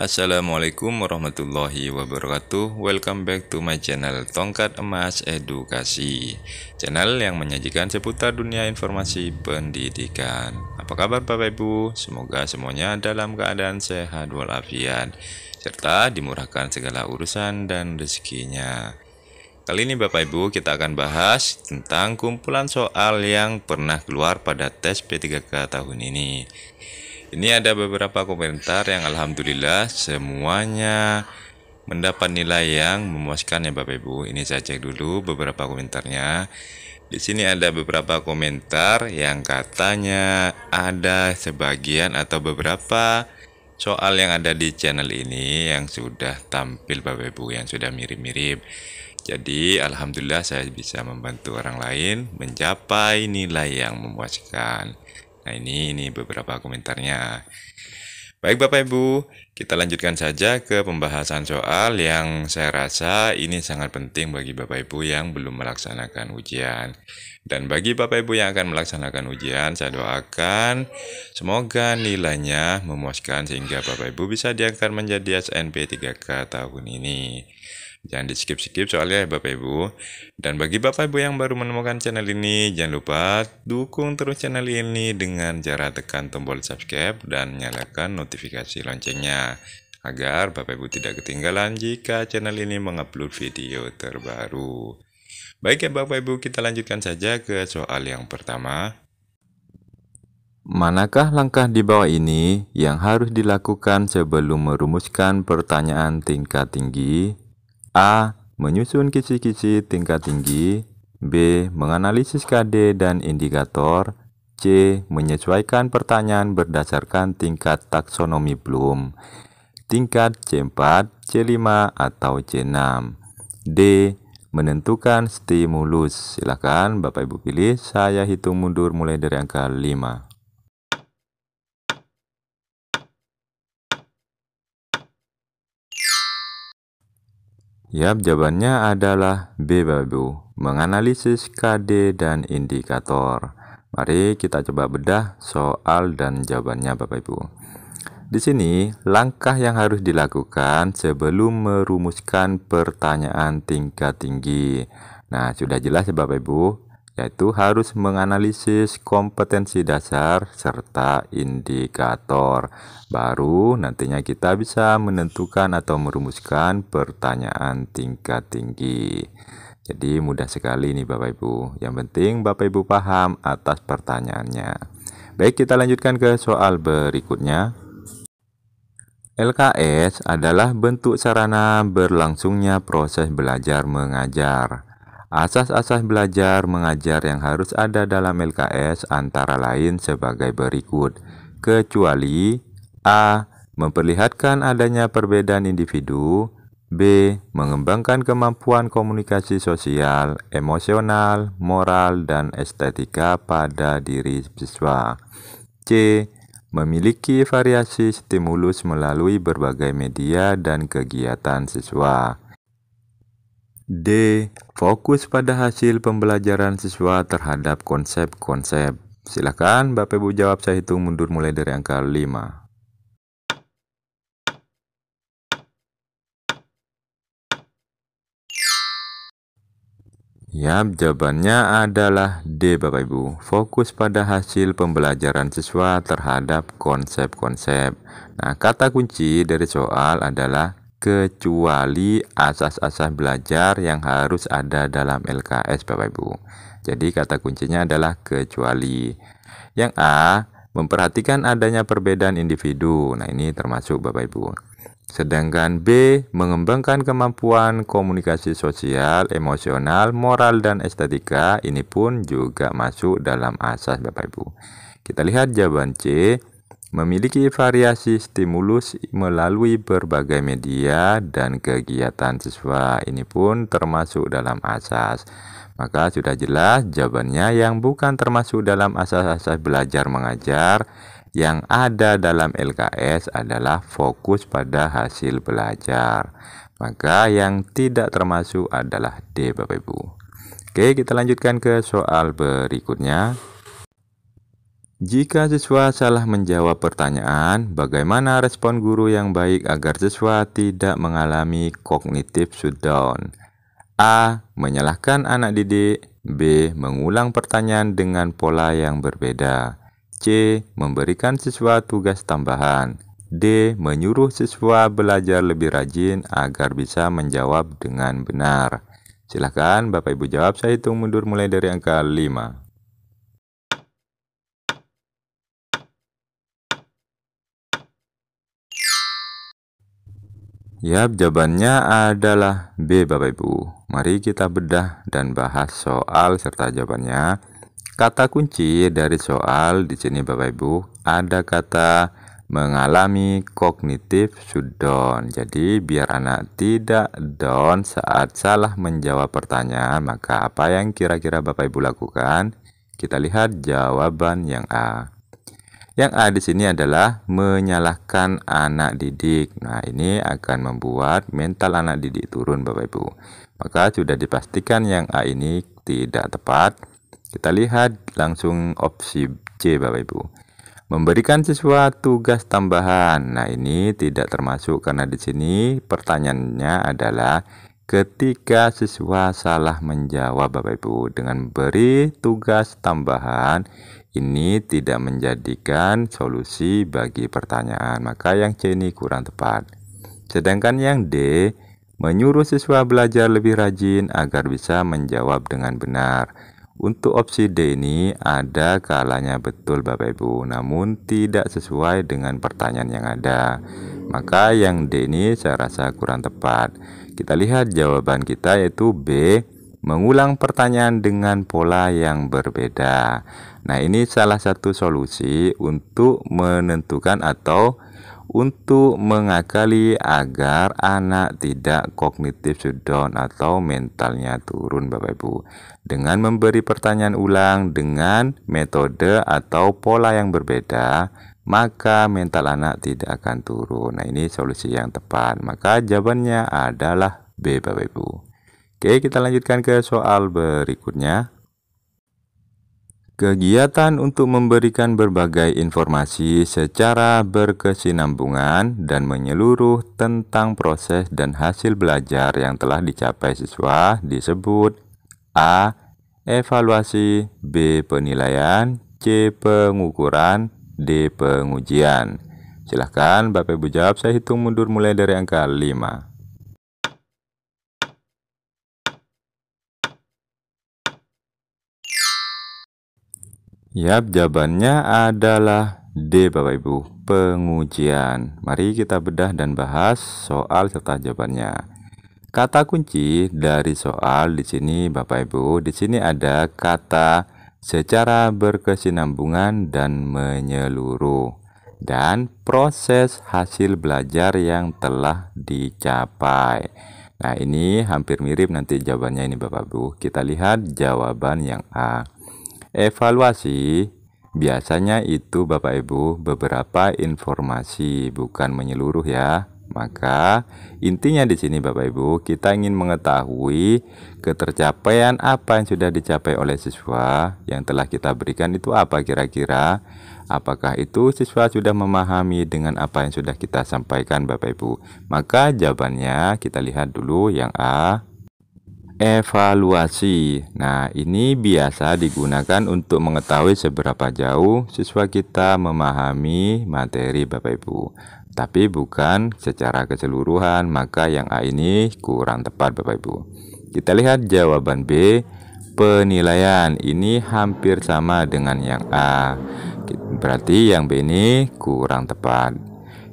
Assalamualaikum warahmatullahi wabarakatuh. Welcome back to my channel Tongkat Emas Edukasi, channel yang menyajikan seputar dunia informasi pendidikan. Apa kabar Bapak Ibu? Semoga semuanya dalam keadaan sehat walafiat serta dimurahkan segala urusan dan rezekinya. Kali ini Bapak Ibu kita akan bahas tentang kumpulan soal yang pernah keluar pada tes P3K tahun ini. Ini ada beberapa komentar yang alhamdulillah semuanya mendapat nilai yang memuaskan ya Bapak Ibu. Ini saya cek dulu beberapa komentarnya. Di sini ada beberapa komentar yang katanya ada sebagian atau beberapa soal yang ada di channel ini yang sudah tampil Bapak Ibu, yang sudah mirip-mirip. Jadi alhamdulillah saya bisa membantu orang lain mencapai nilai yang memuaskan. Nah ini beberapa komentarnya. Baik Bapak Ibu, kita lanjutkan saja ke pembahasan soal yang saya rasa ini sangat penting bagi Bapak Ibu yang belum melaksanakan ujian. Dan bagi Bapak Ibu yang akan melaksanakan ujian, saya doakan semoga nilainya memuaskan sehingga Bapak Ibu bisa diangkat menjadi SNP 3K tahun ini. Jangan di skip-skip soalnya ya Bapak Ibu. Dan bagi Bapak Ibu yang baru menemukan channel ini, jangan lupa dukung terus channel ini dengan cara tekan tombol subscribe dan nyalakan notifikasi loncengnya, agar Bapak Ibu tidak ketinggalan jika channel ini mengupload video terbaru. Baik ya Bapak Ibu, kita lanjutkan saja ke soal yang pertama. Manakah langkah di bawah ini yang harus dilakukan sebelum merumuskan pertanyaan tingkat tinggi? A. Menyusun kisi-kisi tingkat tinggi. B. Menganalisis KD dan indikator. C. Menyesuaikan pertanyaan berdasarkan tingkat taksonomi Bloom, tingkat C4, C5, atau C6. D. Menentukan stimulus. Silakan Bapak Ibu pilih. Saya hitung mundur mulai dari angka 5. Yap, jawabannya adalah B Bapak Ibu, menganalisis KD dan indikator. Mari kita coba bedah soal dan jawabannya Bapak Ibu. Di sini, langkah yang harus dilakukan sebelum merumuskan pertanyaan tingkat tinggi. Nah, sudah jelas ya Bapak Ibu, yaitu harus menganalisis kompetensi dasar serta indikator. Baru nantinya kita bisa menentukan atau merumuskan pertanyaan tingkat tinggi. Jadi mudah sekali nih Bapak Ibu. Yang penting Bapak Ibu paham atas pertanyaannya. Baik, kita lanjutkan ke soal berikutnya. LKS adalah bentuk sarana berlangsungnya proses belajar mengajar. Asas-asas belajar mengajar yang harus ada dalam LKS antara lain sebagai berikut. Kecuali A. Memperlihatkan adanya perbedaan individu. B. Mengembangkan kemampuan komunikasi sosial, emosional, moral, dan estetika pada diri siswa. C. Memiliki variasi stimulus melalui berbagai media dan kegiatan siswa. D. Fokus pada hasil pembelajaran siswa terhadap konsep-konsep. Silakan Bapak Ibu jawab, saya hitung mundur mulai dari angka 5. Ya, jawabannya adalah D Bapak Ibu. Fokus pada hasil pembelajaran siswa terhadap konsep-konsep. Nah, kata kunci dari soal adalah kecuali asas-asas belajar yang harus ada dalam LKS Bapak Ibu. Jadi kata kuncinya adalah kecuali. Yang A, memperhatikan adanya perbedaan individu. Nah, ini termasuk Bapak Ibu. Sedangkan B, mengembangkan kemampuan komunikasi sosial, emosional, moral, dan estetika. Ini pun juga masuk dalam asas Bapak Ibu. Kita lihat jawaban C, memiliki variasi stimulus melalui berbagai media dan kegiatan siswa. Ini pun termasuk dalam asas. Maka sudah jelas jawabannya yang bukan termasuk dalam asas-asas belajar mengajar yang ada dalam LKS adalah fokus pada hasil belajar. Maka yang tidak termasuk adalah D Bapak Ibu. Oke, kita lanjutkan ke soal berikutnya. Jika siswa salah menjawab pertanyaan, bagaimana respon guru yang baik agar siswa tidak mengalami cognitive shutdown? A. Menyalahkan anak didik. B. Mengulang pertanyaan dengan pola yang berbeda. C. Memberikan siswa tugas tambahan. D. Menyuruh siswa belajar lebih rajin agar bisa menjawab dengan benar. Silakan Bapak Ibu jawab, saya hitung mundur mulai dari angka 5. Yap, jawabannya adalah B, Bapak Ibu. Mari kita bedah dan bahas soal serta jawabannya. Kata kunci dari soal di sini Bapak Ibu ada kata mengalami cognitive shutdown. Jadi biar anak tidak down saat salah menjawab pertanyaan, maka apa yang kira-kira Bapak Ibu lakukan? Kita lihat jawaban yang A. Yang A di sini adalah menyalahkan anak didik. Nah, ini akan membuat mental anak didik turun Bapak Ibu. Maka sudah dipastikan yang A ini tidak tepat. Kita lihat langsung opsi C Bapak Ibu. Memberikan siswa tugas tambahan. Nah, ini tidak termasuk karena di sini pertanyaannya adalah ketika siswa salah menjawab Bapak Ibu dengan beri tugas tambahan, ini tidak menjadikan solusi bagi pertanyaan, maka yang C ini kurang tepat. Sedangkan yang D, menyuruh siswa belajar lebih rajin agar bisa menjawab dengan benar. Untuk opsi D ini ada kalanya betul Bapak Ibu, namun tidak sesuai dengan pertanyaan yang ada. Maka yang D ini saya rasa kurang tepat. Kita lihat jawaban kita yaitu B, mengulang pertanyaan dengan pola yang berbeda. Nah, ini salah satu solusi untuk menentukan atau untuk mengakali agar anak tidak cognitive shutdown atau mentalnya turun Bapak Ibu. Dengan memberi pertanyaan ulang dengan metode atau pola yang berbeda, maka mental anak tidak akan turun. Nah, ini solusi yang tepat. Maka jawabannya adalah B Bapak Ibu. Oke, kita lanjutkan ke soal berikutnya. Kegiatan untuk memberikan berbagai informasi secara berkesinambungan dan menyeluruh tentang proses dan hasil belajar yang telah dicapai siswa disebut A. Evaluasi, B. Penilaian, C. Pengukuran, D. Pengujian. Silahkan Bapak Ibu jawab, saya hitung mundur mulai dari angka 5. Yap, jawabannya adalah D Bapak Ibu, pengujian. Mari kita bedah dan bahas soal serta jawabannya. Kata kunci dari soal di sini Bapak Ibu, di sini ada kata secara berkesinambungan dan menyeluruh dan proses hasil belajar yang telah dicapai. Nah, ini hampir mirip nanti jawabannya ini Bapak Ibu. Kita lihat jawaban yang A. Evaluasi biasanya itu Bapak Ibu beberapa informasi, bukan menyeluruh ya. Maka intinya di sini Bapak Ibu, kita ingin mengetahui ketercapaian apa yang sudah dicapai oleh siswa yang telah kita berikan itu apa kira-kira. Apakah itu siswa sudah memahami dengan apa yang sudah kita sampaikan Bapak Ibu? Maka jawabannya kita lihat dulu yang A. Evaluasi. Nah, ini biasa digunakan untuk mengetahui seberapa jauh siswa kita memahami materi Bapak Ibu. Tapi bukan secara keseluruhan, maka yang A ini kurang tepat Bapak Ibu. Kita lihat jawaban B, penilaian. Ini hampir sama dengan yang A. Berarti yang B ini kurang tepat.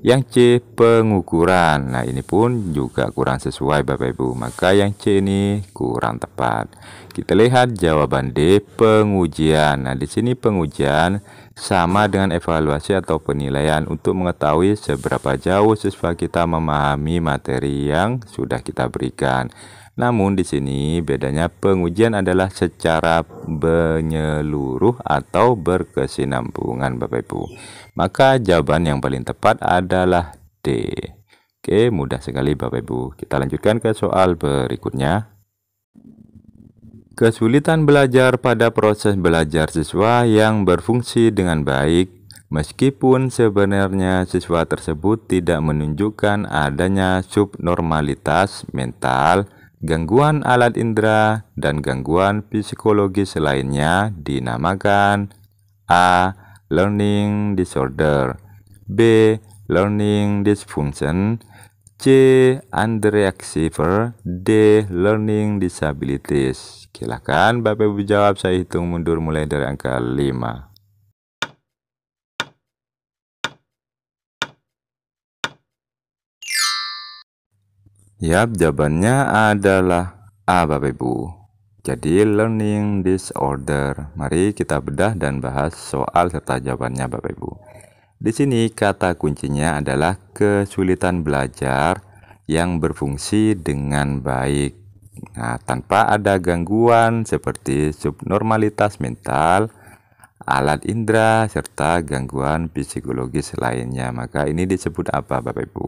Yang C, pengukuran. Nah, ini pun juga kurang sesuai Bapak Ibu. Maka yang C ini kurang tepat. Kita lihat jawaban D, pengujian. Nah, di sini pengujian sama dengan evaluasi atau penilaian untuk mengetahui seberapa jauh siswa kita memahami materi yang sudah kita berikan. Namun di sini bedanya pengujian adalah secara menyeluruh atau berkesinambungan Bapak Ibu. Maka jawaban yang paling tepat adalah D. Oke, mudah sekali Bapak Ibu. Kita lanjutkan ke soal berikutnya. Kesulitan belajar pada proses belajar siswa yang berfungsi dengan baik, meskipun sebenarnya siswa tersebut tidak menunjukkan adanya subnormalitas mental, gangguan alat indera, dan gangguan psikologis lainnya dinamakan A. Learning disorder, B. Learning dysfunction, C. Underachiever, D. Learning disabilities. Silakan Bapak Ibu jawab, saya hitung mundur mulai dari angka 5. Yap, jawabannya adalah A, Bapak Ibu. Jadi learning disorder. Mari kita bedah dan bahas soal serta jawabannya Bapak Ibu. Di sini kata kuncinya adalah kesulitan belajar yang berfungsi dengan baik. Nah, tanpa ada gangguan seperti subnormalitas mental, alat indera, serta gangguan psikologis lainnya. Maka ini disebut apa Bapak Ibu?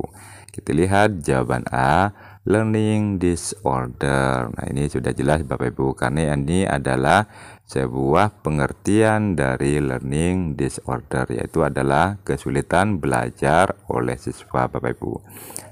Kita lihat jawaban A, learning disorder. Nah, ini sudah jelas Bapak Ibu, karena ini adalah sebuah pengertian dari learning disorder, yaitu adalah kesulitan belajar oleh siswa Bapak Ibu.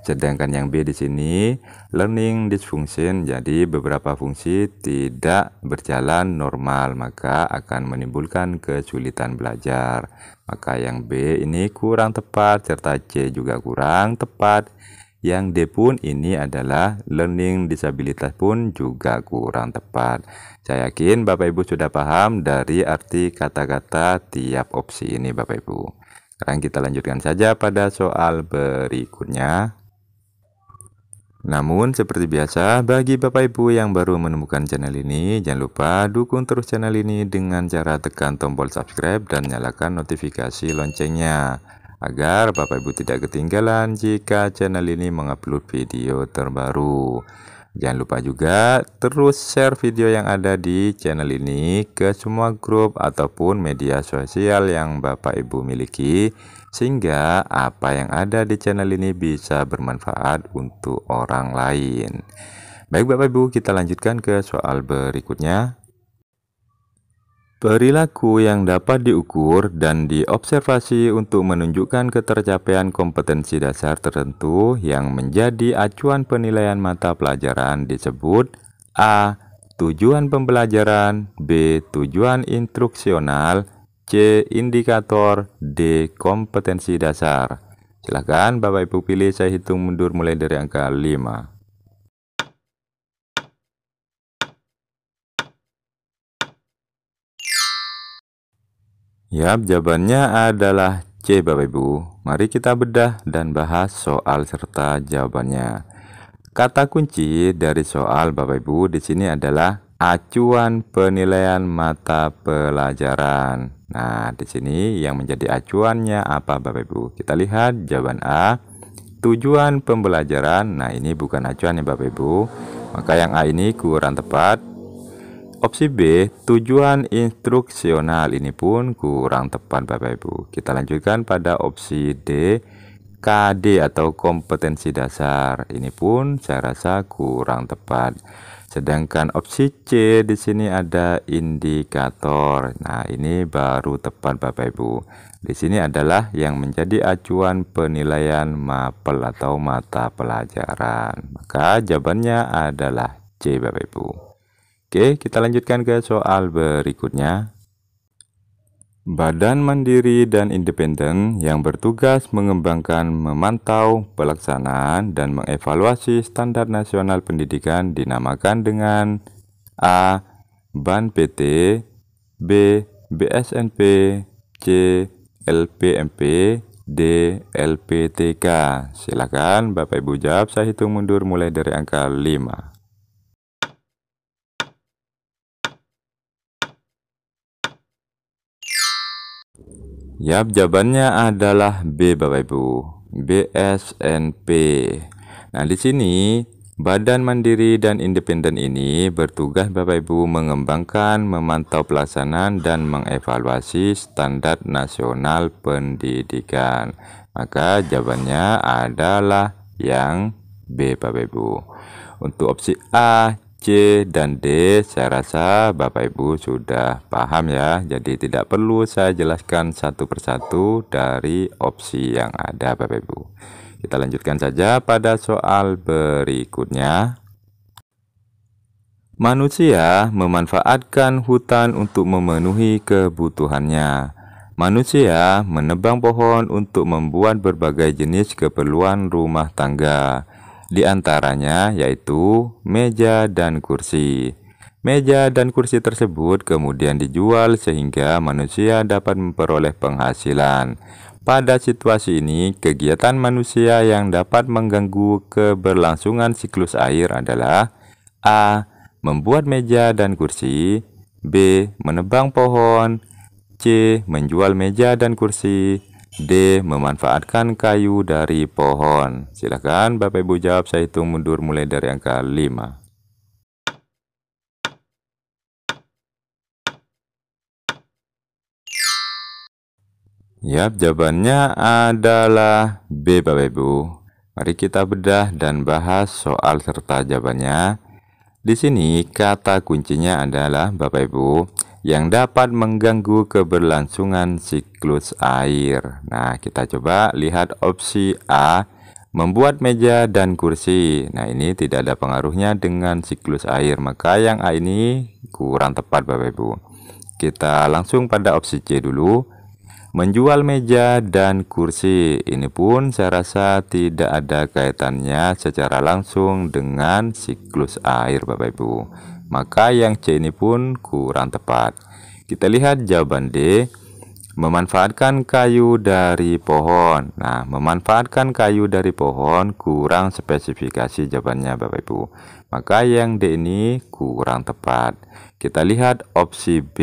Sedangkan yang B di sini learning dysfunction, jadi beberapa fungsi tidak berjalan normal, maka akan menimbulkan kesulitan belajar. Maka yang B ini kurang tepat, serta C juga kurang tepat. Yang D pun ini adalah learning disabilitas pun juga kurang tepat. Saya yakin Bapak Ibu sudah paham dari arti kata-kata tiap opsi ini Bapak Ibu. Sekarang kita lanjutkan saja pada soal berikutnya. Namun seperti biasa, bagi Bapak Ibu yang baru menemukan channel ini, jangan lupa dukung terus channel ini dengan cara tekan tombol subscribe dan nyalakan notifikasi loncengnya, agar Bapak Ibu tidak ketinggalan jika channel ini mengupload video terbaru. Jangan lupa juga terus share video yang ada di channel ini ke semua grup ataupun media sosial yang Bapak Ibu miliki, sehingga apa yang ada di channel ini bisa bermanfaat untuk orang lain. Baik Bapak Ibu, kita lanjutkan ke soal berikutnya. Perilaku yang dapat diukur dan diobservasi untuk menunjukkan ketercapaian kompetensi dasar tertentu yang menjadi acuan penilaian mata pelajaran disebut A. Tujuan pembelajaran, B. Tujuan instruksional, C. Indikator, D. Kompetensi dasar. Silakan Bapak Ibu pilih, saya hitung mundur mulai dari angka 5. Yap, jawabannya adalah C Bapak Ibu. Mari kita bedah dan bahas soal serta jawabannya. Kata kunci dari soal Bapak Ibu di sini adalah acuan penilaian mata pelajaran. Nah, di sini yang menjadi acuannya apa Bapak Ibu? Kita lihat jawaban A, tujuan pembelajaran. Nah, ini bukan acuan ya Bapak Ibu. Maka yang A ini kurang tepat. Opsi B, tujuan instruksional, ini pun kurang tepat Bapak Ibu. Kita lanjutkan pada opsi D, KD atau kompetensi dasar. Ini pun saya rasa kurang tepat. Sedangkan opsi C di sini ada indikator. Nah, ini baru tepat Bapak Ibu. Di sini adalah yang menjadi acuan penilaian mapel atau mata pelajaran. Maka jawabannya adalah C Bapak Ibu. Oke, kita lanjutkan ke soal berikutnya. Badan mandiri dan independen yang bertugas mengembangkan, memantau, pelaksanaan, dan mengevaluasi standar nasional pendidikan dinamakan dengan A. BAN PT, B. BSNP, C. LPMP, D. LPTK. Silakan Bapak Ibu jawab, saya hitung mundur mulai dari angka 5. Yap, jawabannya adalah B Bapak Ibu, BSNP. Nah, di sini Badan Mandiri dan Independen ini bertugas Bapak Ibu mengembangkan, memantau pelaksanaan dan mengevaluasi standar nasional pendidikan. Maka jawabannya adalah yang B Bapak Ibu. Untuk opsi A, C, C, dan D saya rasa Bapak Ibu sudah paham ya. Jadi tidak perlu saya jelaskan satu persatu dari opsi yang ada Bapak Ibu. Kita lanjutkan saja pada soal berikutnya. Manusia memanfaatkan hutan untuk memenuhi kebutuhannya. Manusia menebang pohon untuk membuat berbagai jenis keperluan rumah tangga. Di antaranya yaitu meja dan kursi. Meja dan kursi tersebut kemudian dijual sehingga manusia dapat memperoleh penghasilan. Pada situasi ini, kegiatan manusia yang dapat mengganggu keberlangsungan siklus air adalah A. Membuat meja dan kursi, B. Menebang pohon, C. Menjual meja dan kursi, D. Memanfaatkan kayu dari pohon. Silakan Bapak Ibu jawab, saya hitung mundur mulai dari angka 5. Yap, jawabannya adalah B Bapak Ibu. Mari kita bedah dan bahas soal serta jawabannya. Di sini kata kuncinya adalah Bapak Ibu yang dapat mengganggu keberlangsungan siklus air. Nah, kita coba lihat opsi A, membuat meja dan kursi. Nah, ini tidak ada pengaruhnya dengan siklus air, maka yang A ini kurang tepat Bapak Ibu. Kita langsung pada opsi C dulu. Menjual meja dan kursi, ini pun saya rasa tidak ada kaitannya secara langsung dengan siklus air Bapak Ibu. Maka yang C ini pun kurang tepat. Kita lihat jawaban D, memanfaatkan kayu dari pohon. Nah, memanfaatkan kayu dari pohon kurang spesifikasi jawabannya Bapak Ibu. Maka yang D ini kurang tepat. Kita lihat opsi B,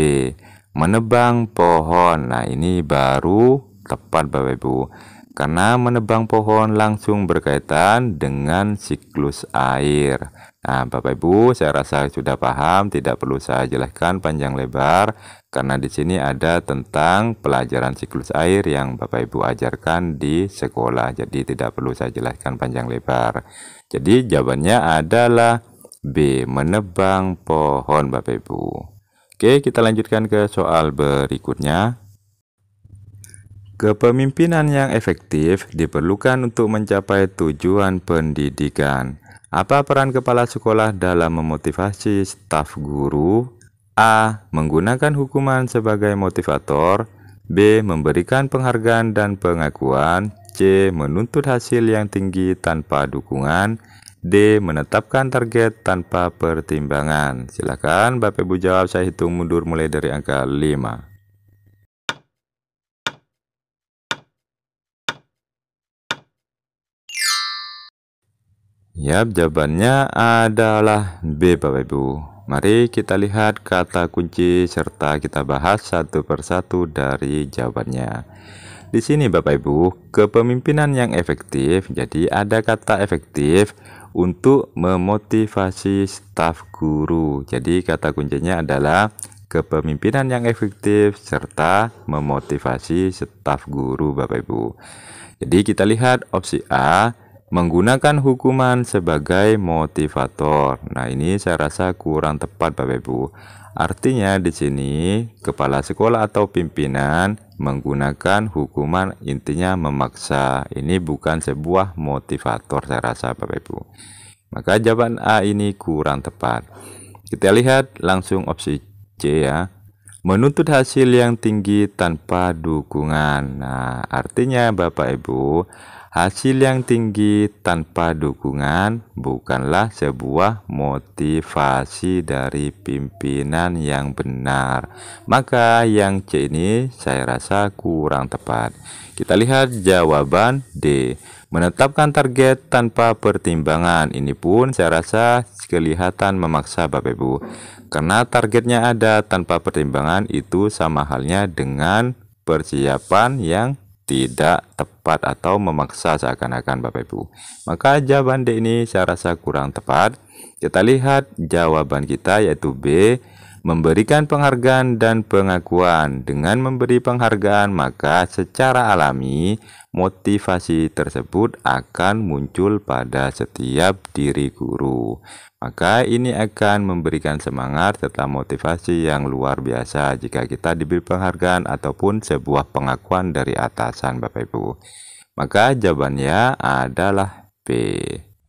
menebang pohon. Nah, ini baru tepat Bapak Ibu. Karena menebang pohon langsung berkaitan dengan siklus air. Nah, Bapak Ibu, saya rasa sudah paham, tidak perlu saya jelaskan panjang lebar karena di sini ada tentang pelajaran siklus air yang Bapak Ibu ajarkan di sekolah. Jadi tidak perlu saya jelaskan panjang lebar. Jadi jawabannya adalah B, menebang pohon Bapak Ibu. Oke, kita lanjutkan ke soal berikutnya. Kepemimpinan yang efektif diperlukan untuk mencapai tujuan pendidikan. Apa peran kepala sekolah dalam memotivasi staf guru? A. Menggunakan hukuman sebagai motivator. B. Memberikan penghargaan dan pengakuan. C. Menuntut hasil yang tinggi tanpa dukungan. D. Menetapkan target tanpa pertimbangan. Silakan Bapak Ibu jawab, saya hitung mundur mulai dari angka 5. Yap, jawabannya adalah B Bapak Ibu. Mari kita lihat kata kunci serta kita bahas satu persatu dari jawabannya. Di sini Bapak Ibu, kepemimpinan yang efektif, jadi ada kata efektif untuk memotivasi staf guru. Jadi kata kuncinya adalah kepemimpinan yang efektif serta memotivasi staf guru Bapak Ibu. Jadi kita lihat opsi A, menggunakan hukuman sebagai motivator. Nah, ini saya rasa kurang tepat Bapak Ibu. Artinya di sini kepala sekolah atau pimpinan menggunakan hukuman, intinya memaksa. Ini bukan sebuah motivator saya rasa Bapak Ibu. Maka jawaban A ini kurang tepat. Kita lihat langsung opsi C ya. Menuntut hasil yang tinggi tanpa dukungan. Nah, artinya Bapak Ibu, hasil yang tinggi tanpa dukungan bukanlah sebuah motivasi dari pimpinan yang benar. Maka yang C ini saya rasa kurang tepat. Kita lihat jawaban D, menetapkan target tanpa pertimbangan. Ini pun saya rasa kelihatan memaksa Bapak Ibu. Karena targetnya ada tanpa pertimbangan, itu sama halnya dengan persiapan yang tidak tepat atau memaksa seakan-akan Bapak Ibu. Maka jawaban D ini saya rasa kurang tepat. Kita lihat jawaban kita yaitu B, memberikan penghargaan dan pengakuan. Dengan memberi penghargaan, maka secara alami motivasi tersebut akan muncul pada setiap diri guru. Maka ini akan memberikan semangat serta motivasi yang luar biasa jika kita diberi penghargaan ataupun sebuah pengakuan dari atasan, Bapak Ibu. Maka jawabannya adalah B.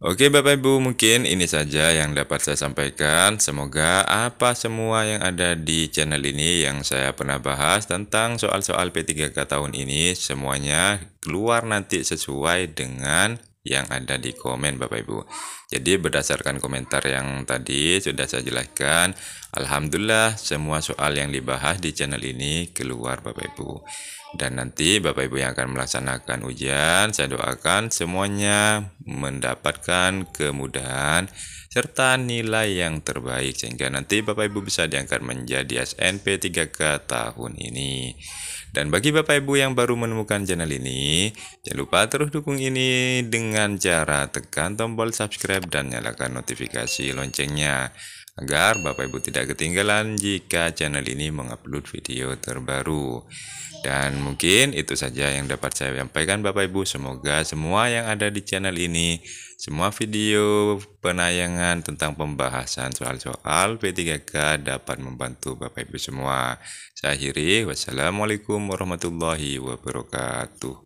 Oke Bapak Ibu, mungkin ini saja yang dapat saya sampaikan. Semoga apa semua yang ada di channel ini yang saya pernah bahas tentang soal-soal P3K tahun ini semuanya keluar nanti sesuai dengan yang ada di komen Bapak Ibu. Jadi berdasarkan komentar yang tadi sudah saya jelaskan, alhamdulillah semua soal yang dibahas di channel ini keluar Bapak Ibu. Dan nanti Bapak Ibu yang akan melaksanakan ujian, saya doakan semuanya mendapatkan kemudahan serta nilai yang terbaik sehingga nanti Bapak Ibu bisa diangkat menjadi SNP 3K tahun ini. Dan bagi Bapak Ibu yang baru menemukan channel ini, jangan lupa terus dukung ini dengan cara tekan tombol subscribe dan nyalakan notifikasi loncengnya agar Bapak Ibu tidak ketinggalan jika channel ini mengupload video terbaru. Dan mungkin itu saja yang dapat saya sampaikan Bapak Ibu. Semoga semua yang ada di channel ini, semua video penayangan tentang pembahasan soal-soal P3K dapat membantu Bapak Ibu semua. Saya akhiri, wassalamualaikum warahmatullahi wabarakatuh.